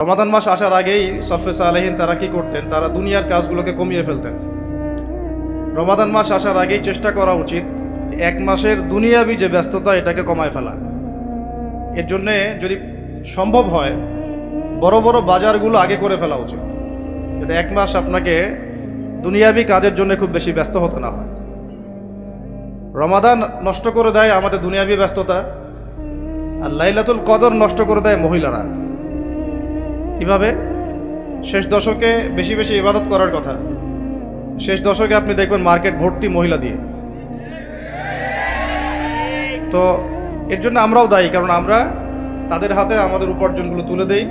রমাদান মাস আসার আগেই সলফে সালেহিন তারা কি করতেন? তারা দুনিয়ার কাজগুলোকে কমিয়ে ফেলতেন। রমাদান মাস আসার আগেই চেষ্টা করা উচিত এক মাসের দুনিয়াবি যে ব্যস্ততা এটাকে কমায় ফেলা। এর জন্যে যদি সম্ভব হয় বড় বড় বাজারগুলো আগে করে ফেলা উচিত, যাতে এক মাস আপনাকে দুনিয়াবি কাজের জন্য খুব বেশি ব্যস্ত হতে না হয়। রমাদান নষ্ট করে দেয় আমাদের দুনিয়াবি ব্যস্ততা, আর লাইলাতুল কদর নষ্ট করে দেয় মহিলারা। কিভাবে? শেষ দশকে বেশি বেশি ইবাদত করার কথা, শেষ দশকে আপনি দেখবেন মার্কেট ভর্তি মহিলা দিয়ে। তো এর জন্য আমরাও দায়ী, কারণ আমরা তাদের হাতে আমাদের উপার্জনগুলো তুলে দেই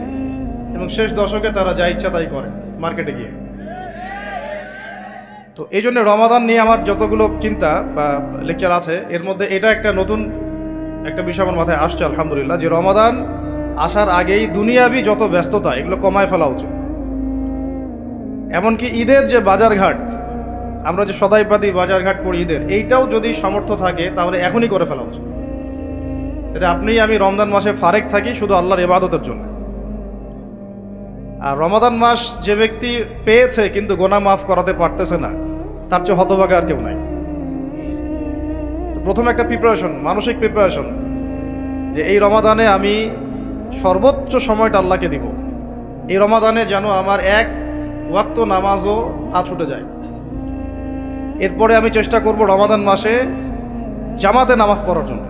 এবং শেষ দশকে তারা যা ইচ্ছা তাই করে মার্কেটে গিয়ে। তো এই জন্য রমাদান নিয়ে আমার যতগুলো চিন্তা বা লেকচার আছে এর মধ্যে এটা একটা নতুন একটা বিষয় আমার মাথায় আসছে আলহামদুলিল্লাহ, যে রমাদান আসার আগেই দুনিয়াবি যত ব্যস্ততা এগুলো কমায় ফেলা উচিত। এমনকি ঈদের যে বাজারঘাট, আমরা যে সদাইপাতি বাজারঘাট করি ঈদের, এইটাও যদি সামর্থ্য থাকে তাহলে এখনই করে ফেলা উচিত, যাতে আপনি আমি রমজান মাসে ফারেক থাকি শুধু আল্লাহর ইবাদতের জন্য। আর রমাদান মাস যে ব্যক্তি পেয়েছে কিন্তু গোনা মাফ করাতে পারতেছে না, তার চেয়ে হতভাগা আর কেউ নাই। তো প্রথম একটা প্রিপারেশন, মানসিক প্রিপারেশন, যে এই রমাদানে আমি সর্বোচ্চ সময়টা আল্লাহকে দিব। এই রমাদানে যেন আমার এক ওয়াক্ত নামাজও না ছুটে যায়। এরপরে আমি চেষ্টা করব রমাদান মাসে জামাতে নামাজ পড়ার জন্য,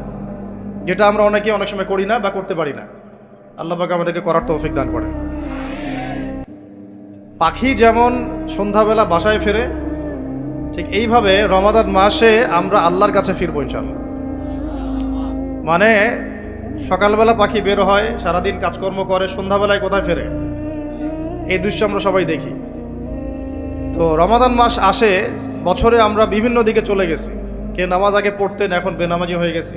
যেটা আমরা অনেকে অনেক সময় করি না বা করতে পারি না। আল্লাহ পাক আমাদেরকে করার তৌফিক দান করেন। পাখি যেমন সন্ধ্যাবেলা বাসায় ফেরে, ঠিক এইভাবে রমাদান মাসে আমরা আল্লাহর কাছে ফিরবো ইনশাআল্লাহ। মানে সকালবেলা পাখি বের হয়, সারাদিন কাজকর্ম করে, সন্ধ্যাবেলায় কোথায় ফেরে, এই দৃশ্য আমরা সবাই দেখি। তো রমাদান মাস আসে, বছরে আমরা বিভিন্ন দিকে চলে গেছি। কে নামাজ আগে পড়তেন, এখন বেনামাজি হয়ে গেছি।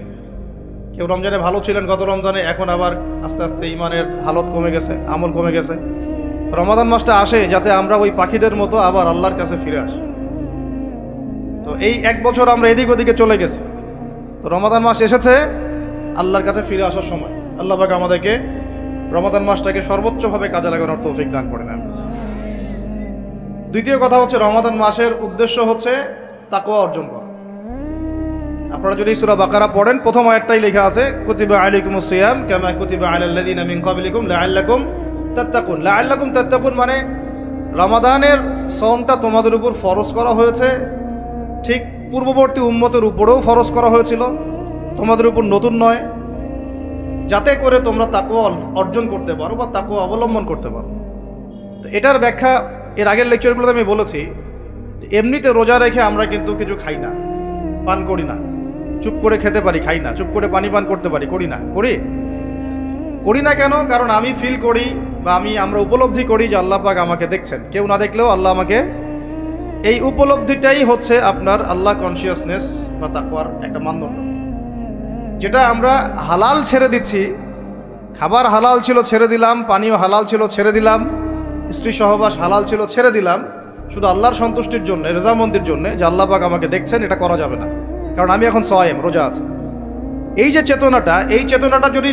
কেউ রমজানে ভালো ছিলেন গত রমজানে, এখন আবার আস্তে আস্তে ইমানের হালত কমে গেছে, আমল কমে গেছে। রমাদান মাসটা আসে যাতে আমরা ওই পাখিদের মতো আবার আল্লাহর কাছে ফিরে আসি। তো এই এক বছর আমরা এদিক ওদিকে চলে গেছি। তো রমাদান মাস এসেছে, আল্লাহর কাছে ফিরে আসার সময়। আল্লাহ পাক আমাদেরকে রমাদান মাসটাকে সর্বোচ্চভাবে কাজে লাগানোর তৌফিক দান করে নেন। দ্বিতীয় কথা হচ্ছে, রমাদান মাসের উদ্দেশ্য হচ্ছে তাকওয়া অর্জন করা। আপনারা যদি সূরা বাকারা পড়েন, প্রথম আয়াতটাই লেখা আছে কুতিবা আলাইকুমুস সিয়াম কামা কুতিবা আলাল লাযিনা মিন ক্বাবলিকুম লাআল্লাকুম তাত্তাকুন। লাআল্লাকুম তাত্তাকুন মানে রমাদানের সওমটা তোমাদের উপর ফরজ করা হয়েছে, ঠিক পূর্ববর্তী উম্মতের উপরেও ফরজ করা হয়েছিল, তোমাদের উপর নতুন নয়, যাতে করে তোমরা তাকওয়া অর্জন করতে পারো বা তাকওয়া অবলম্বন করতে পারো। তো এটার ব্যাখ্যা এর আগের লেকচারগুলোতে আমি বলেছি। এমনিতে রোজা রেখে আমরা কিন্তু কিছু খাই না, পান করি না। চুপ করে খেতে পারি, খাই না। চুপ করে পানি পান করতে পারি, করি না। করি না কেন? কারণ আমি ফিল করি বা আমরা উপলব্ধি করি যে আল্লাহ পাক আমাকে দেখছেন, কেউ না দেখলেও আল্লাহ আমাকে। এই উপলব্ধিটাই হচ্ছে আপনার আল্লাহ কনসিয়াসনেস বা তাকওয়ার একটা মানদণ্ড। যেটা আমরা হালাল ছেড়ে দিচ্ছি, খাবার হালাল ছিল ছেড়ে দিলাম, পানীয় হালাল ছিল ছেড়ে দিলাম, স্ত্রী সহবাস হালাল ছিল ছেড়ে দিলাম, শুধু আল্লাহর সন্তুষ্টির জন্য, রেজামন্দির জন্য, যে আল্লাহ পাক আমাকে দেখছেন, এটা করা যাবে না। কারণ আমি এখন সওয়ায়েম, রোজা আছে। এই যে চেতনাটা, এই চেতনাটা যদি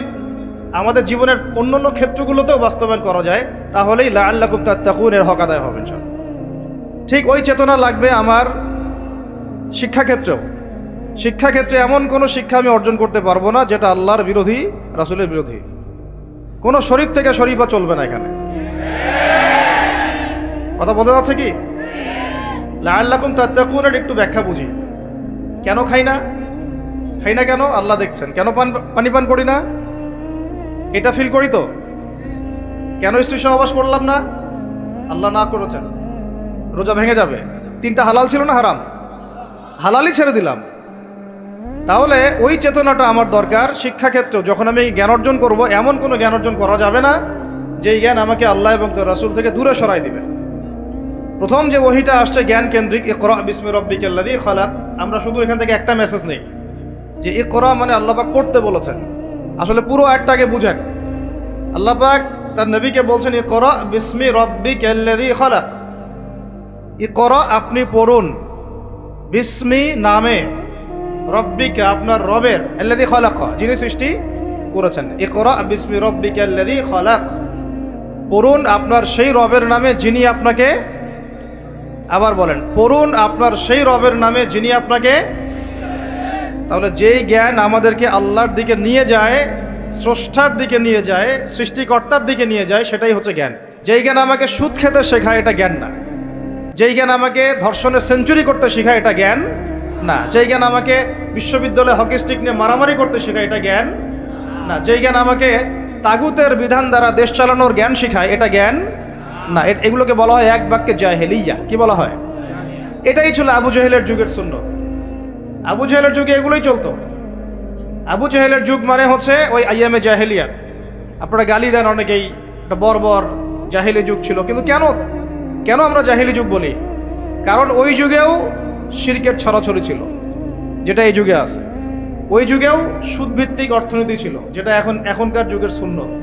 আমাদের জীবনের অন্যান্য ক্ষেত্রগুলোতেও বাস্তবায়ন করা যায়, তাহলেই লাআল্লাকুম তাত্তাকুন এর হক আদায় হবে ইনশাআল্লাহ। ঠিক ওই চেতনা লাগবে আমার শিক্ষাক্ষেত্রেও। শিক্ষাক্ষেত্রে এমন কোনো শিক্ষা আমি অর্জন করতে পারবো না যেটা আল্লাহর বিরোধী, রাসূলের বিরোধী। কোনো শরীফ থেকে শরীফা চলবে না এখানে। কথা বোঝা যাচ্ছে কি? লাআল্লাকুম তাত্তাকুনের একটু ব্যাখ্যা বুঝি। কেন খাই না? খাই না কেন? আল্লাহ দেখছেন। কেন পানি পান করি না? এটা ফিল করি তো। কেন স্ত্রী সহবাস করলাম না? আল্লাহ না করেছেন, রোজা ভেঙে যাবে। তিনটা হালাল ছিল না হারাম? হালালই ছেড়ে দিলাম। তাহলে ওই চেতনাটা আমার দরকার শিক্ষাক্ষেত্রেও। যখন আমি জ্ঞান অর্জন করব, এমন কোনো জ্ঞান অর্জন করা যাবে না যেই জ্ঞান আমাকে আল্লাহ এবং তার রাসূল থেকে দূরে সরাই দিবে। প্রথম যে ওহীটা আসছে জ্ঞান কেন্দ্রিক, ইকরা বিসমি রাব্বিকাল্লাযী খালাক, আমরা শুধু এখান থেকে একটা মেসেজ নেই যে ইকরা মানে আল্লাহ পাক পড়তে বলেছেন। আসলে পুরো আয়াতটাকে বুঝেন। আল্লাহ পাক তার নবীকে বলছেন ইকরা বিসমি রাব্বিকাল্লাযী খালাক। ইকরা আপনি পড়ুন, বিসমি নামে, রব্বিকা আপনার রবের, আল্লাযী খালাক যিনি সৃষ্টি করেছেন। ইকরা বিসমি রাব্বিকাল্লাযী খালাক। পড়ুন আপনার সেই রবের নামে যিনি আপনাকে, আবার বলেন, পড়ুন আপনার সেই রবের নামে যিনি আপনাকে। তাহলে যেই জ্ঞান আমাদেরকে আল্লাহর দিকে নিয়ে যায়, স্রষ্টার দিকে নিয়ে যায়, সৃষ্টিকর্তার দিকে নিয়ে যায়, সেটাই হচ্ছে জ্ঞান। যেই জ্ঞান আমাকে সুদ খেতে শেখায়, এটা জ্ঞান না। যেই জ্ঞান আমাকে ধর্ষণে সেঞ্চুরি করতে শেখায়, এটা জ্ঞান না। যেই জ্ঞান আমাকে বিশ্ববিদ্যালয়ে হকি স্টিক নিয়ে মারামারি করতে শেখায়, এটা জ্ঞান না। যেই জ্ঞান আমাকে তাগুতের বিধান দ্বারা দেশ চালানোর জ্ঞান শেখায়, এটা জ্ঞান না। এগুলোকে বলা হয় এক বাক্যে জাহেলিয়া। কি বলা হয়? এটাই ছিল আবু জেহেলের যুগের সুন্নাত। আবু জেহেলের যুগে এগুলোই চলতো। আবু জেহেলের যুগ মানে হচ্ছে ওই আইয়ামে জাহেলিয়াত। আপনারা গালি দেন অনেকেই, একটা বর্বর জাহেলি যুগ ছিল। কিন্তু কেন আমরা জাহেলি যুগ বলি? কারণ ওই যুগেও শিরকের ছড়াছড়ি ছিল, যেটা এই যুগে আছে। ওই যুগেও সুদভিত্তিক অর্থনীতি ছিল, যেটা এখনকার যুগের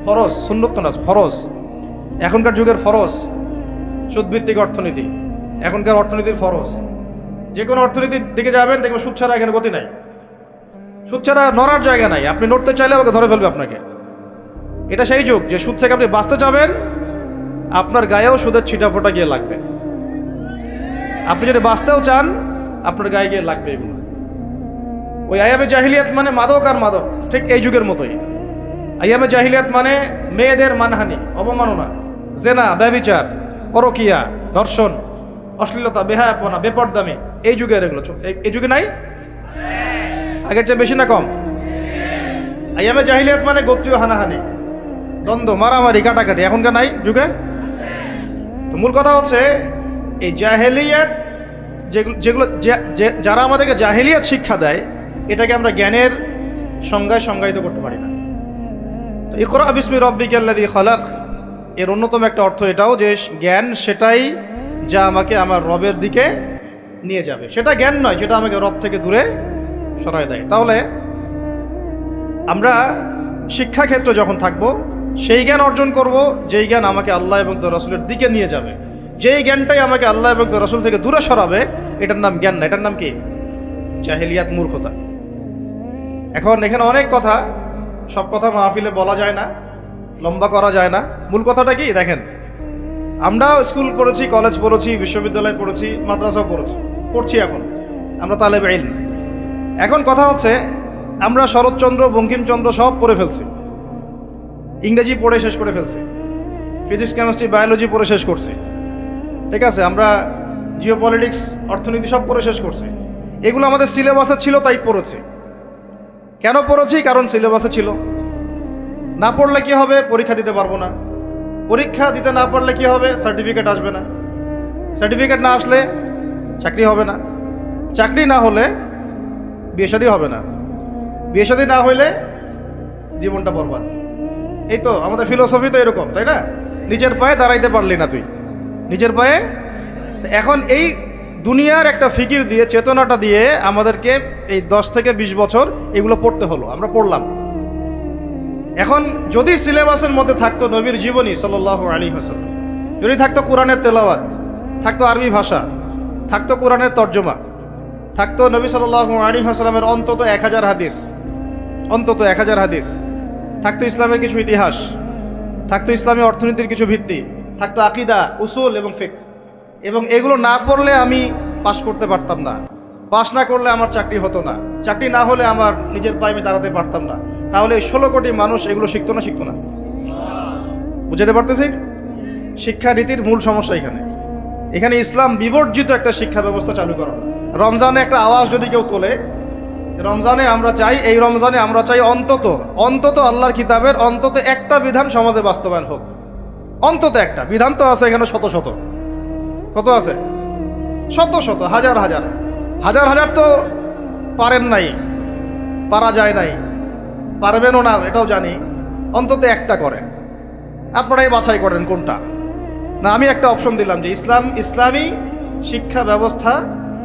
ফরজ, সুন্নত তো না, ফরজ। এখনকার যুগের ফরজ সুদভিত্তিক অর্থনীতি, এখনকার অর্থনীতির ফরজ। যে কোনো অর্থনীতির দিকে যাবেন, দেখবেন সুদ ছাড়া এখানে গতি নাই, সুদ ছাড়া নড়ার জায়গা নাই। আপনি নড়তে চাইলে আমাকে ধরে ফেলবে আপনাকে। এটা সেই যুগ যে সুদ থেকে আপনি বাঁচতে চাবেন, আপনার গায়েও সুদের ছিটাফোঁটা গিয়ে লাগবে। আপনি যদি বাঁচতেও চান, আপনার গায়ে গিয়ে লাগবে এগুলো। ওই আইয়ামে জাহিলিয়াত মানে মাদক আর মাদক, ঠিক এই যুগের মতোই। আইয়ামে জাহিলিয়াত মানে মেয়েদের মানহানি, অবমাননা, জেনা, ব্যভিচার, পরকিয়া, ধর্ষণ, অশ্লীলতা, বেহায়াপনা, বেপরদামি। এই যুগের এগুলো এই যুগে নাই? আগের চেয়ে বেশি না কম? আইয়ামে জাহিলিয়াত মানে গোত্রীয় হানাহানি, দ্বন্দ্ব, মারামারি, কাটাকাটি। এখনকার নাই যুগে? তো মূল কথা হচ্ছে এই জাহেলিয়াত, যেগুলো যারা আমাদেরকে জাহেলিয়াত শিক্ষা দেয়, এটাকে আমরা জ্ঞানের সংজ্ঞায় সংজ্ঞায়িত করতে পারি না। তো ইকরা বিসমি রাব্বিকাল্লাযী খালাক এর অন্যতম একটা অর্থ এটাও যে জ্ঞান সেটাই যা আমাকে আমার রবের দিকে নিয়ে যাবে। সেটা জ্ঞান নয় যেটা আমাকে রব থেকে দূরে সরায় দেয়। তাহলে আমরা শিক্ষাক্ষেত্রে যখন থাকব, সেই জ্ঞান অর্জন করব যেই জ্ঞান আমাকে আল্লাহ এবং তার রাসূলের দিকে নিয়ে যাবে। যেই জ্ঞানটাই আমাকে আল্লাহ এবং তার রাসূল থেকে দূরে সরাবে, এটার নাম জ্ঞান না, এটার নাম কি? জাহেলিয়াত, মূর্খতা। এখন এখানে অনেক কথা, সব কথা মাহফিলে বলা যায় না, লম্বা করা যায় না। মূল কথাটা কি দেখেন, আমরা স্কুল পড়েছি, কলেজ পড়েছি, বিশ্ববিদ্যালয় পড়েছি, মাদ্রাসাও পড়ছি। এখন আমরা তালেবে ইলম। এখন কথা হচ্ছে আমরা শরৎচন্দ্র, বঙ্কিমচন্দ্র সব পড়ে ফেলছি, ইংরেজি পড়ে শেষ করে ফেলছি, ফিজিক্স, কেমিস্ট্রি, বায়োলজি পড়ে শেষ করছি, ঠিক আছে? আমরা জিওপলিটিক্স, অর্থনীতি সব পড়ে শেষ করছি। এগুলো আমাদের সিলেবাসে ছিল তাই পড়েছি। কেন পড়েছি? কারণ সিলেবাসে ছিল। না পড়লে কি হবে? পরীক্ষা দিতে পারবো না। পরীক্ষা দিতে না পারলে কি হবে? সার্টিফিকেট আসবে না। সার্টিফিকেট না আসলে চাকরি হবে না। চাকরি না হলে বিয়ে শাদী হবে না। বিয়ে শাদী না হইলে জীবনটা বরবাদ। এই তো আমাদের ফিলোসফি তো এরকম, তাই না? নিজের পায়ে দাঁড়াইতে পারলি না তুই, নিজের পায়ে। এখন এই দুনিয়ার একটা ফিকির দিয়ে, চেতনাটা দিয়ে আমাদেরকে এই 10 থেকে 20 বছর এগুলো পড়তে হলো। আমরা পড়লাম। এখন যদি সিলেবাসের মধ্যে থাকতো নবীর জীবনী সাল্লাল্লাহু আলাইহি ওয়াসাল্লাম, যদি থাকতো কোরআনের তেলাওয়াত, থাকতো আরবি ভাষা, থাকতো কোরআনের তর্জমা, থাকতো নবী সাল্লাল্লাহু আলাইহি ওয়াসাল্লামের অন্তত 1000 হাদিস, অন্তত 1000 হাদিস, থাকতো ইসলামের কিছু ইতিহাস, থাকতো ইসলামী অর্থনীতির কিছু ভিত্তি, থাকতো আকীদা, উসুল এবং ফিকহ। এবং এগুলো না পড়লে আমি পাশ করতে পারতাম না। পাশ না করলে আমার চাকরি হতো না। চাকরি না হলে আমার নিজের পায়ে আমি দাঁড়াতে পারতাম না। তাহলে 16 কোটি মানুষ এগুলো শিখতো না? বুঝাতে পারতেছি? শিক্ষানীতির মূল সমস্যা এখানে ইসলাম বিবর্জিত একটা শিক্ষা ব্যবস্থা চালু করা হয়েছে। রমজানে একটা আওয়াজ যদি কেউ তোলে, রমজানে আমরা চাই, এই রমজানে আমরা চাই অন্তত আল্লাহর কিতাবের অন্তত একটা বিধান সমাজে বাস্তবায়ন হোক। অন্তত একটা বিধান। তো আছে এখানে শত শত। কত আছে? শত শত, হাজার হাজার, হাজার হাজার। তো পারেন নাই, পারা যায় নাই, পারবেনও না, এটাও জানি। অন্তত একটা করেন। আপনারাই বাছাই করেন কোনটা। না, আমি একটা অপশন দিলাম যে ইসলামী শিক্ষা ব্যবস্থা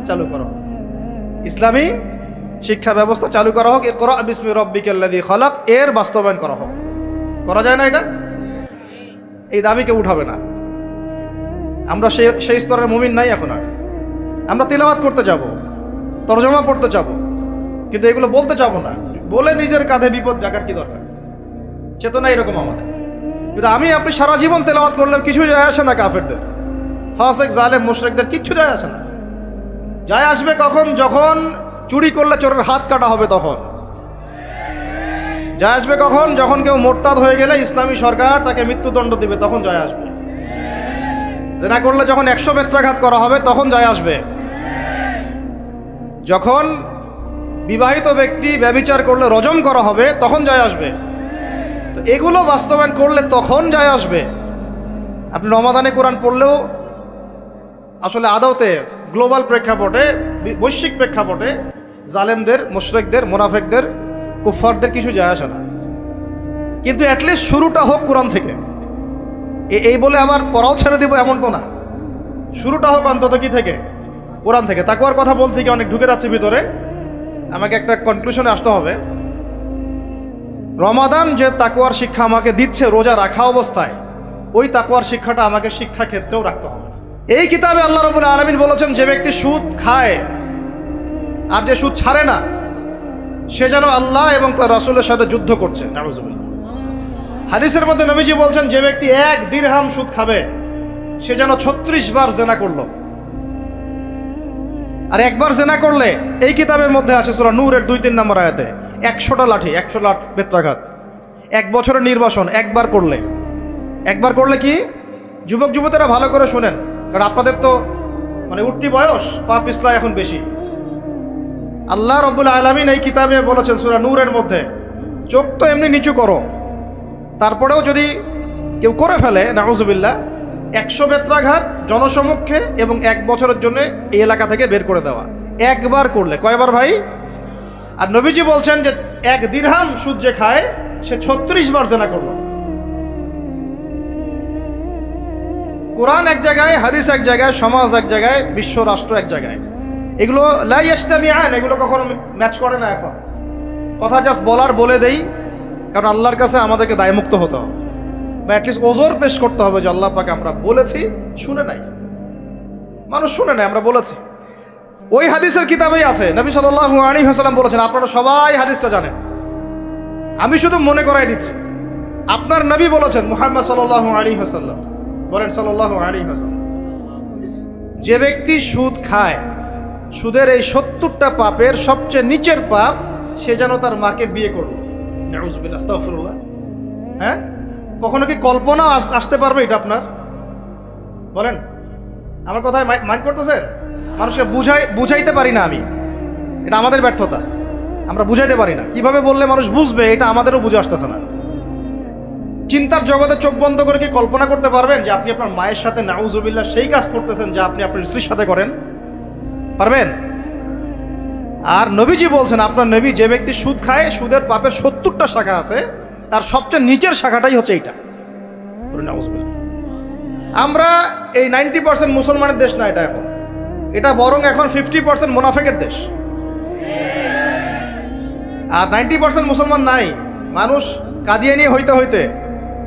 চালু করা হোক। ইসলামী শিক্ষা ব্যবস্থা চালু করা হোক। ইকরা বিসমি রাব্বিকাল্লাযী খালাক এর বাস্তবায়ন করা হোক। করা যায় না এটা? এই দাবি কেউ উঠাবে না। আমরা সেই স্তরের মুমিন নাই এখন আর। আমরা তিলাওয়াত করতে যাব, তরজমা পড়তে যাব, কিন্তু এগুলো বলতে যাব না। বলে নিজের কাঁধে বিপদ ডাকার কি দরকার? চেতনা এরকম আমাদের। কিন্তু আমি আপনি সারা জীবন তেলাওয়াত করলেও কিছু যায় আসে না কাফেরদের, ফাসিক জালেম মুশরিকদের কিচ্ছু যায় আসে না। যায় আসবে কখন? যখন চুরি করলে চোরের হাত কাটা হবে তখন। যায় আসবে কখন? যখন কেউ মোরতাদ হয়ে গেলে ইসলামী সরকার তাকে মৃত্যুদণ্ড দিবে, তখন যায় আসবে। জেনা করলে যখন 100 বেত্রাঘাত করা হবে তখন যায় আসবে। যখন বিবাহিত ব্যক্তি ব্যভিচার করলে রজম করা হবে তখন যায় আসবে। তো এগুলো বাস্তবায়ন করলে তখন যায় আসবে। আপনি রমাদানে কোরআন পড়লেও আসলে আদতে গ্লোবাল প্রেক্ষাপটে, বৈশ্বিক প্রেক্ষাপটে জালেমদের, মুশরিকদের, মুনাফিকদের, কুফফারদের কিছু যায় আসে না। কিন্তু অ্যাটলিস্ট শুরুটা হোক কোরআন থেকে। এই বলে আবার পড়াও ছেড়ে দিব এমন তো না, শুরুটা হোক অন্তত কি থেকে? কোরআন থেকে। তাকওয়ার কথা বলতে গিয়ে অনেক ঢুকে যাচ্ছে ভিতরে, আমাকে একটা কনক্লুশনে আসতে হবে। রমাদান যে তাকওয়ার শিক্ষা আমাকে দিচ্ছে রোজা রাখা অবস্থায়, ওই তাকওয়ার শিক্ষাটা আমাকে শিক্ষা ক্ষেত্রেও রাখতে হবে। এই কিতাবে আল্লাহ রাব্বুল আলামিন বলেছেন, যে ব্যক্তি সুদ খায় আর যে সুদ ছাড়ে না, সে যেন আল্লাহ এবং তার রাসূলের সাথে যুদ্ধ করছে। নাউযুবিল্লাহ। হাদিসের মধ্যে নবীজি বলছেন, যে ব্যক্তি 1 দিরহাম সুদ খাবে সে যেন 36 বার জেনা করলো। আর একবার জেনা করলে এই কিতাবের মধ্যে আছে সূরা নূরের 2-3 নম্বর আয়াতে 100টা লাঠি, 100 লাঠ বেত্রাঘাত। 1 বছরের নির্বাসন একবার করলে কি? যুবক যুবতীরা ভালো করে শোনেন, কারণ আপনাদের তো মানে উঠতি বয়স, পাপ পিছলা এখন বেশি। আল্লাহ রাব্বুল আলামিন এই কিতাবে বলেছেন সূরা নূরের মধ্যে, চোখ তো এমনি নিচু করো, তারপরেও যদি কেউ করে ফেলে নাউযুবিল্লাহ, 100 বেত্রাঘাত জনসমক্ষে এবং 1 বছরের জন্য এই এলাকা থেকে বের করে দেওয়া। একবার করলে। কয়বার ভাই? আর নবীজি বলছেন যে 1 দিরহাম সুদ যে খায় সে 36 বার জেনা করলো। কোরআন এক জায়গায়, হাদিস এক জায়গায়, সমাজ এক জায়গায়, বিশ্ব রাষ্ট্র এক জায়গায়। এগুলো লা ইয়াজতামিআন, এগুলো কখনো ম্যাচ করে না। এখন কথা জাস্ট বলে দেই, কারণ আল্লাহর কাছে আমাদেরকে দায়মুক্ত হতে হবে, বা অ্যাটলিস্ট ওজোর পেশ করতে হবে যে আল্লাহ পাক আমরা বলেছি, শুনে নাই, মানুষ শুনে নাই, আমরা বলেছি। ওই হাদিসের কিতাবেই আছে, নবী সাল্লাল্লাহু আলাইহি ওয়াসাল্লাম বলেছেন, আপনারা সবাই হাদিসটা জানেন, আমি শুধু মনে করাই দিচ্ছি। আপনার নবী বলেছেন, মুহাম্মদ সাল্লাল্লাহু আলাইহি ওয়াসাল্লাম বলেন, সাল্লাল্লাহু আলাইহি ওয়াসাল্লাম, যে ব্যক্তি সুদ খায়, সুদের এই 70টা পাপের সবচেয়ে নিচের পাপ, সে যেন তার মাকে বিয়ে করলো। নাউযুবিল্লাহ, আস্তাগফিরুল্লাহ। হ্যাঁ, কখনো কি কল্পনা আসতে পারবে এটা আপনার? বলেন, আমার কথায় মাইন্ড করতেছেন? মানুষকে বুঝাইতে পারি না আমি, এটা আমাদের ব্যর্থতা, আমরা বুঝাইতে পারি না। কিভাবে বললে মানুষ বুঝবে, এটা আমাদেরও বুঝে আসতেছে না। চিন্তার জগতে চোখ বন্ধ করে কি কল্পনা করতে পারবেন যে আপনি আপনার মায়ের সাথে নাউযুবিল্লাহ সেই কাজ করতেছেন যা আপনি আপনার স্ত্রীর সাথে করেন? পারবেন? আর নবীজি বলছেন, আপনার নবী, যে ব্যক্তি সুদ খায়, সুদের পাপের 70টা শাখা আছে, তার সবচেয়ে নিচের শাখাটাই হচ্ছে এইটা। আমরা এই 90% মুসলমানের দেশ না এটা, এখন এটা বরং এখন 50% মুনাফিকের দেশ। আর 90% মুসলমান নাই। মানুষ কাদিয়ানি হইতে হইতে,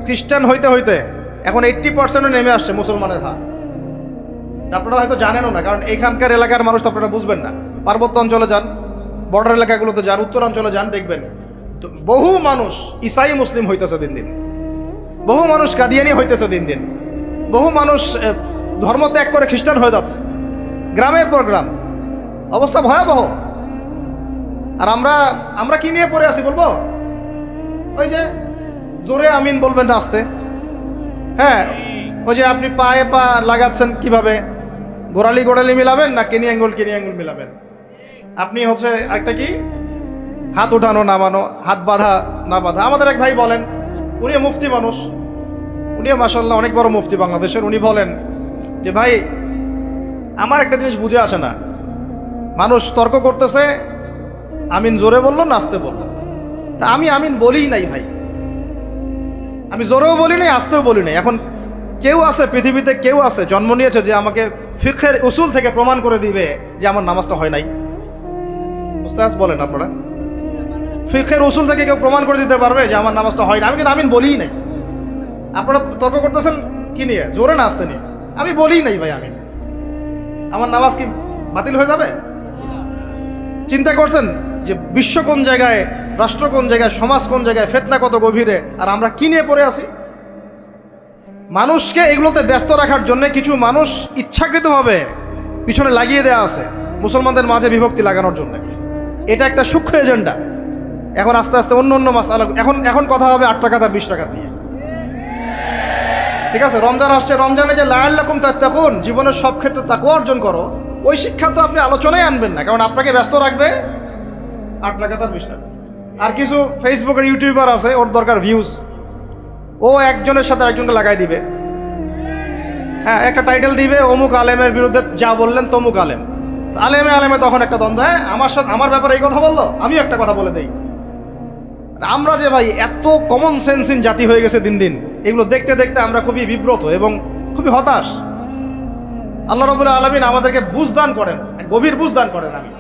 খ্রিস্টান হইতে হইতে এখন 80% নেমে আসছে মুসলমানের হার। আপনারা হয়তো জানেনও না, কারণ এইখানকার এলাকার মানুষ তো আপনারা বুঝবেন না। পার্বত্য অঞ্চলে যান, বর্ডার এলাকাগুলোতে যান, উত্তরাঞ্চলে যান, দেখবেন বহু মানুষ ইসাই মুসলিম হইতেছে দিন দিন, বহু মানুষ কাদিয়ানি হইতেছে দিন দিন, বহু মানুষ ধর্ম ত্যাগ করে খ্রিস্টান হয়ে যাচ্ছে, গ্রামের পর গ্রাম। অবস্থা ভয়াবহ। আর আমরা কি নিয়ে পড়ে আছি বলবো? ওই যে জোরে আমিন বলবেন না, আস্তে। হ্যাঁ, ওই যে আপনি পায়ে পা লাগাচ্ছেন কিভাবে, গোড়ালি মিলাবেন না কিনি আঙ্গুল মিলাবেন? আপনি হচ্ছে একটা কি, হাত উঠানো নামানো, হাত বাঁধা না বাঁধা। আমাদের এক ভাই বলেন, উনিও মুফতি মানুষ, উনিও মাশাআল্লাহ অনেক বড় মুফতি বাংলাদেশের। উনি বলেন যে, ভাই আমার একটা জিনিস বুঝে আসে না, মানুষ তর্ক করতেছে, আমিন জোরে বললো না আস্তে বললো, তা আমি আমিন বলিই নাই ভাই, আমি জোরেও বলি নাই আস্তেও বলি নাই। এখন কেউ আছে পৃথিবীতে, কেউ আছে জন্ম নিয়েছে যে আমাকে ফিকহের উসুল থেকে প্রমাণ করে দিবে যে আমার নামাজটা হয় নাই? উস্তাদ বলেন আপনারা, ফিকহের উসুল থেকে কেউ প্রমাণ করে দিতে পারবে যে আমার নামাজটা হয় না? আমি কিন্তু আমিন বলিই নাই। আপনারা তর্ক করতেছেন কি নিয়ে? জোরে না আস্তে নিয়ে? আমি বলিই নাই ভাই আমিন। আমার নামাজ কি বাতিল হয়ে যাবে? চিন্তা করছেন যে বিশ্ব কোন জায়গায়, রাষ্ট্র কোন জায়গায়, সমাজ কোন জায়গায়, ফিতনা কত গভীরে, আর আমরা কি নিয়ে পড়ে আছি? মানুষকে এগুলোতে ব্যস্ত রাখার জন্য কিছু মানুষ ইচ্ছাকৃতভাবে পিছনে লাগিয়ে দেওয়া আছে মুসলমানদের মাঝে বিভক্তি লাগানোর জন্য। এটা একটা সূক্ষ্ম এজেন্ডা। এখন আস্তে আস্তে অন্য অন্য মাসআলা, এখন কথা হবে 8 টাকা আর 20 টাকা নিয়ে। ঠিক আছে, রমজান আসছে, রমজানে যে লাআল্লাকুম তাত্তাকুন, জীবনের সব ক্ষেত্রে তাকওয়া অর্জন করো, ওই শিক্ষা তো আপনি আলোচনায় আনবেন না, কারণ আপনাকে ব্যস্ত রাখবে 8 টাকা আর 20 টাকা। আর কিছু ফেসবুকের ইউটিউবার আছে, ওর দরকার ভিউজ, ও একজনের সাথে একজনকে লাগাই দিবে। হ্যাঁ, একটা টাইটেল দিবে, অমুক আলেমের বিরুদ্ধে যা বললেন তমুক আলেম। আলেমে আলেমে তখন একটা দ্বন্দ্ব, হ্যাঁ আমার সাথে আমার ব্যাপারে এই কথা বললো, আমিও একটা কথা বলে দেই। আমরা যে ভাই এত কমন সেন্সিন জাতি হয়ে গেছে দিন দিন, এগুলো দেখতে দেখতে আমরা খুবই বিব্রত এবং খুবই হতাশ। আল্লাহ রাব্বুল আলামিন আমাদেরকে বুঝ দান করেন, গভীর বুঝ দান করেন। আমি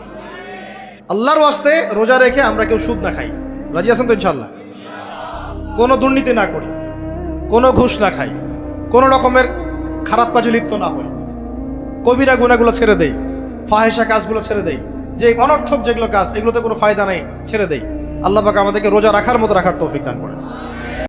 আল্লাহর ওয়াস্তে রোজা রেখে আমরা কেউ সুদ না খাই, রাজি আছেন তো ইনশাল্লাহ? কোনো দুর্নীতি না করি, কোনো ঘুষ না খাই, কোনো রকমের খারাপ কাজে লিপ্ত না হই, কবিরা গুনাহগুলো ছেড়ে দেই, ফাহেসা কাজগুলো ছেড়ে দেই, যে অনর্থক যেগুলো কাজ এগুলোতে কোনো ফায়দা নেই ছেড়ে দেই। আল্লাহ পাক আমাদেরকে রোজা রাখার মতো রাখার তৌফিক দান করেন।